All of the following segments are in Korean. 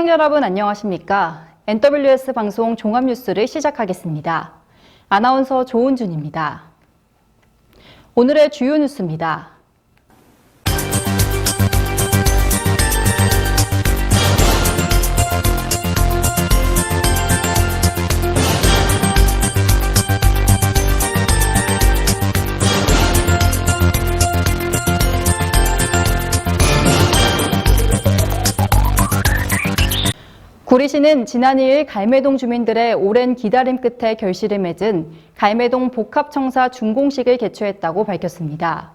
시청자 여러분 안녕하십니까? NWS 방송 종합뉴스를 시작하겠습니다. 아나운서 조은준입니다. 오늘의 주요 뉴스입니다. 구리시는 지난 2일 갈매동 주민들의 오랜 기다림 끝에 결실을 맺은 갈매동 복합청사 준공식을 개최했다고 밝혔습니다.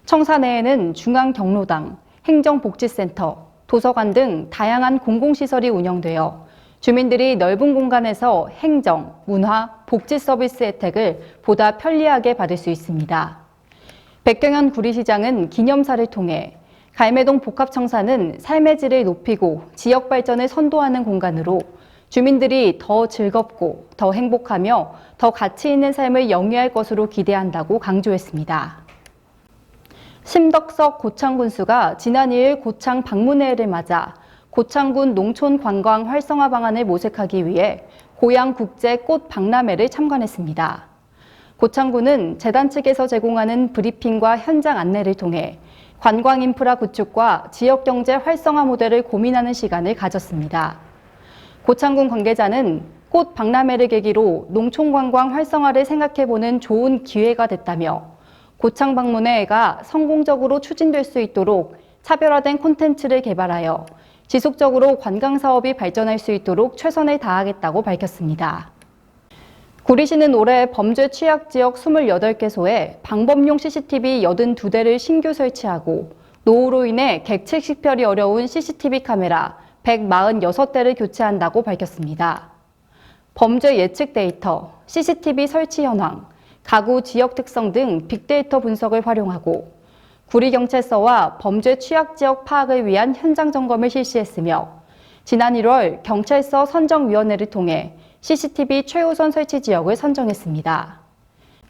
청사 내에는 중앙경로당, 행정복지센터, 도서관 등 다양한 공공시설이 운영되어 주민들이 넓은 공간에서 행정, 문화, 복지 서비스 혜택을 보다 편리하게 받을 수 있습니다. 백경현 구리시장은 기념사를 통해 갈매동 복합청사는 삶의 질을 높이고 지역 발전을 선도하는 공간으로 주민들이 더 즐겁고 더 행복하며 더 가치 있는 삶을 영위할 것으로 기대한다고 강조했습니다. 심덕석 고창군수가 지난 2일 고창 방문회를 맞아 고창군 농촌 관광 활성화 방안을 모색하기 위해 고양 국제 꽃 박람회를 참관했습니다. 고창군은 재단 측에서 제공하는 브리핑과 현장 안내를 통해 관광 인프라 구축과 지역경제 활성화 모델을 고민하는 시간을 가졌습니다. 고창군 관계자는 꽃 박람회를 계기로 농촌 관광 활성화를 생각해보는 좋은 기회가 됐다며 고창 방문회가 성공적으로 추진될 수 있도록 차별화된 콘텐츠를 개발하여 지속적으로 관광 사업이 발전할 수 있도록 최선을 다하겠다고 밝혔습니다. 구리시는 올해 범죄 취약 지역 28개소에 방범용 CCTV 82대를 신규 설치하고 노후로 인해 객책 식별이 어려운 CCTV 카메라 146대를 교체한다고 밝혔습니다. 범죄 예측 데이터, CCTV 설치 현황, 가구 지역 특성 등 빅데이터 분석을 활용하고 구리경찰서와 범죄 취약 지역 파악을 위한 현장 점검을 실시했으며 지난 1월 경찰서 선정위원회를 통해 CCTV 최우선 설치 지역을 선정했습니다.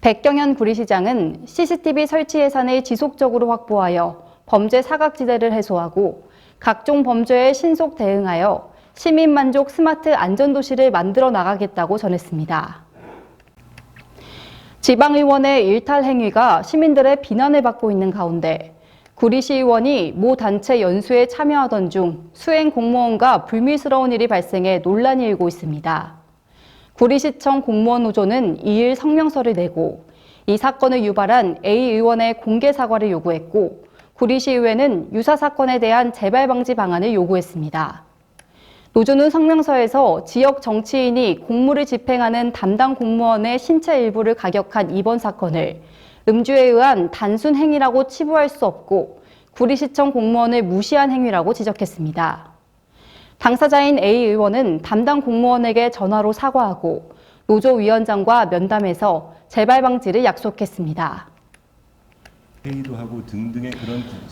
백경현 구리시장은 CCTV 설치 예산을 지속적으로 확보하여 범죄 사각지대를 해소하고 각종 범죄에 신속 대응하여 시민 만족 스마트 안전도시를 만들어 나가겠다고 전했습니다. 지방의원의 일탈 행위가 시민들의 비난을 받고 있는 가운데 구리시의원이 모 단체 연수에 참여하던 중 수행 공무원과 불미스러운 일이 발생해 논란이 일고 있습니다. 구리시청 공무원 노조는 2일 성명서를 내고 이 사건을 유발한 A 의원의 공개 사과를 요구했고 구리시의회는 유사 사건에 대한 재발 방지 방안을 요구했습니다. 노조는 성명서에서 지역 정치인이 공무를 집행하는 담당 공무원의 신체 일부를 가격한 이번 사건을 음주에 의한 단순 행위라고 치부할 수 없고 구리시청 공무원을 무시한 행위라고 지적했습니다. 당사자인 A 의원은 담당 공무원에게 전화로 사과하고 노조위원장과 면담해서 재발 방지를 약속했습니다.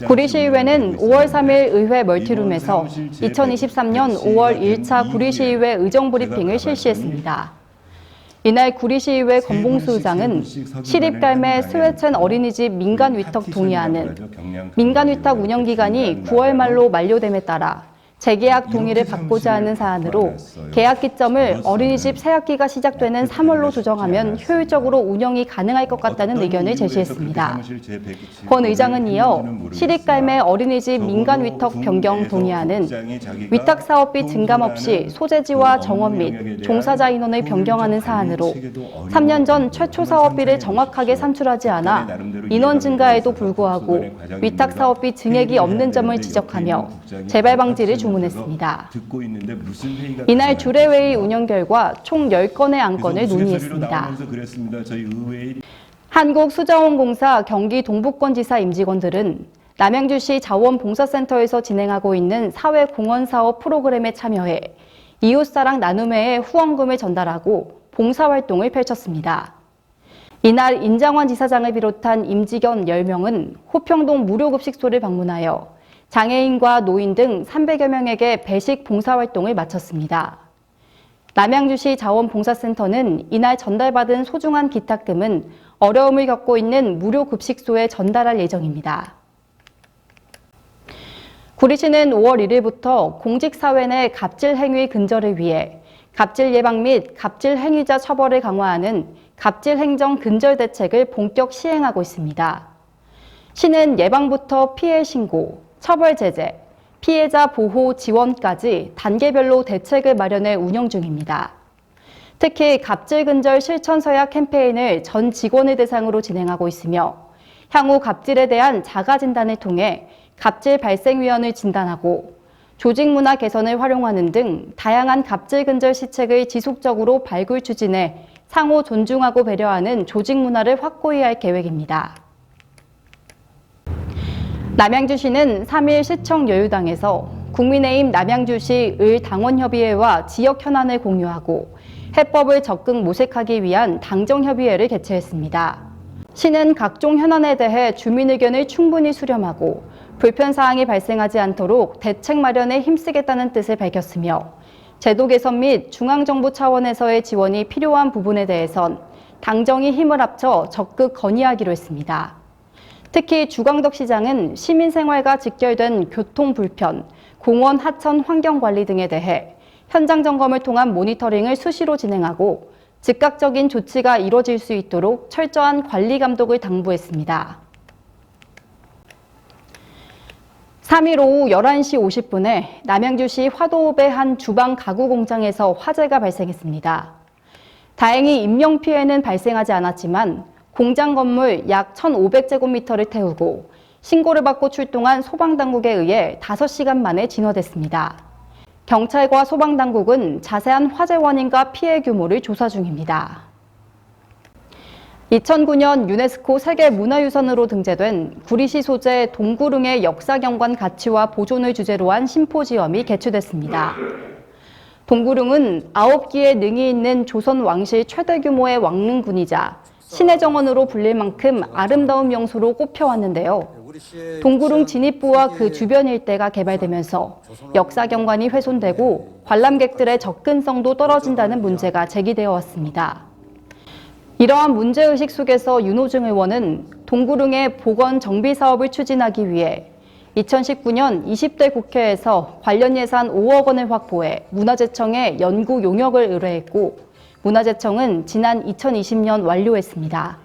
구리시의회는 5월 3일 의회 멀티룸에서 2023년 5월 1차 구리시의회 의정브리핑을 실시했습니다. 이날 구리시의회 권봉수 의장은 시립갈매 스웨첸 어린이집 민간위탁 동의안은 민간위탁 운영기간이 9월 말로 만료됨에 따라 재계약 동의를 받고자 하는 사안으로 계약 기점을 어린이집 새학기가 시작되는 3월로 조정하면 효율적으로 운영이 가능할 것 같다는 의견을 제시했습니다. 권 의장은 이어 시립갈매 어린이집 민간위탁 변경 동의안은 위탁 사업비 증감 없이 소재지와 정원 및 종사자 인원을 변경하는 사안으로 3년 전 최초 사업비를 정확하게 산출하지 않아 인원 증가에도 불구하고 위탁 사업비 증액이 없는 점을 지적하며 재발 방지를 주문했습니다. 이날 주례회의 운영 결과 총 10건의 안건을 논의했습니다. 한국수자원공사 경기 동북권지사 임직원들은 남양주시 자원봉사센터에서 진행하고 있는 사회공헌사업 프로그램에 참여해 이웃사랑 나눔회에 후원금을 전달하고 봉사활동을 펼쳤습니다. 이날 인장환 지사장을 비롯한 임직원 10명은 호평동 무료급식소를 방문하여 장애인과 노인 등 300여 명에게 배식 봉사활동을 마쳤습니다. 남양주시 자원봉사센터는 이날 전달받은 소중한 기탁금은 어려움을 겪고 있는 무료급식소에 전달할 예정입니다. 구리시는 5월 1일부터 공직사회 내 갑질 행위 근절을 위해 갑질 예방 및 갑질 행위자 처벌을 강화하는 갑질 행정 근절 대책을 본격 시행하고 있습니다. 시는 예방부터 피해 신고, 처벌 제재, 피해자 보호 지원까지 단계별로 대책을 마련해 운영 중입니다. 특히 갑질 근절 실천 서약 캠페인을 전 직원을 대상으로 진행하고 있으며 향후 갑질에 대한 자가 진단을 통해 갑질 발생위원을 진단하고 조직 문화 개선을 활용하는 등 다양한 갑질 근절 시책을 지속적으로 발굴 추진해 상호 존중하고 배려하는 조직 문화를 확고히 할 계획입니다. 남양주시는 3일 시청 여유당에서 국민의힘 남양주시 을당원협의회와 지역 현안을 공유하고 해법을 적극 모색하기 위한 당정협의회를 개최했습니다. 시는 각종 현안에 대해 주민 의견을 충분히 수렴하고 불편사항이 발생하지 않도록 대책 마련에 힘쓰겠다는 뜻을 밝혔으며 제도 개선 및 중앙정부 차원에서의 지원이 필요한 부분에 대해선 당정이 힘을 합쳐 적극 건의하기로 했습니다. 특히 주광덕 시장은 시민생활과 직결된 교통 불편, 공원 하천 환경관리 등에 대해 현장 점검을 통한 모니터링을 수시로 진행하고 즉각적인 조치가 이뤄질 수 있도록 철저한 관리 감독을 당부했습니다. 3일 오후 11시 50분에 남양주시 화도읍의 한 주방 가구 공장에서 화재가 발생했습니다. 다행히 인명 피해는 발생하지 않았지만 공장 건물 약 1,500제곱미터를 태우고 신고를 받고 출동한 소방당국에 의해 5시간 만에 진화됐습니다. 경찰과 소방당국은 자세한 화재 원인과 피해 규모를 조사 중입니다. 2009년 유네스코 세계문화유산으로 등재된 구리시 소재 동구릉의 역사경관 가치와 보존을 주제로 한 심포지엄이 개최됐습니다. 동구릉은 9기의 능이 있는 조선 왕실 최대 규모의 왕릉군이자 신의 정원으로 불릴 만큼 아름다운 명소로 꼽혀왔는데요. 동구릉 진입부와 그 주변 일대가 개발되면서 역사경관이 훼손되고 관람객들의 접근성도 떨어진다는 문제가 제기되어 왔습니다. 이러한 문제의식 속에서 윤호중 의원은 동구릉의 복원 정비 사업을 추진하기 위해 2019년 20대 국회에서 관련 예산 5억 원을 확보해 문화재청에 연구 용역을 의뢰했고 문화재청은 지난 2020년 완료했습니다.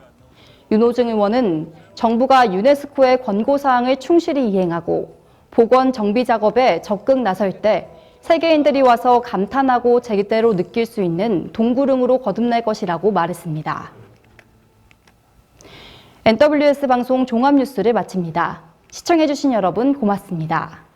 윤호중 의원은 정부가 유네스코의 권고사항을 충실히 이행하고 복원 정비 작업에 적극 나설 때 세계인들이 와서 감탄하고 제대로 느낄 수 있는 동구릉으로 거듭날 것이라고 말했습니다. NWS 방송 종합뉴스를 마칩니다. 시청해주신 여러분 고맙습니다.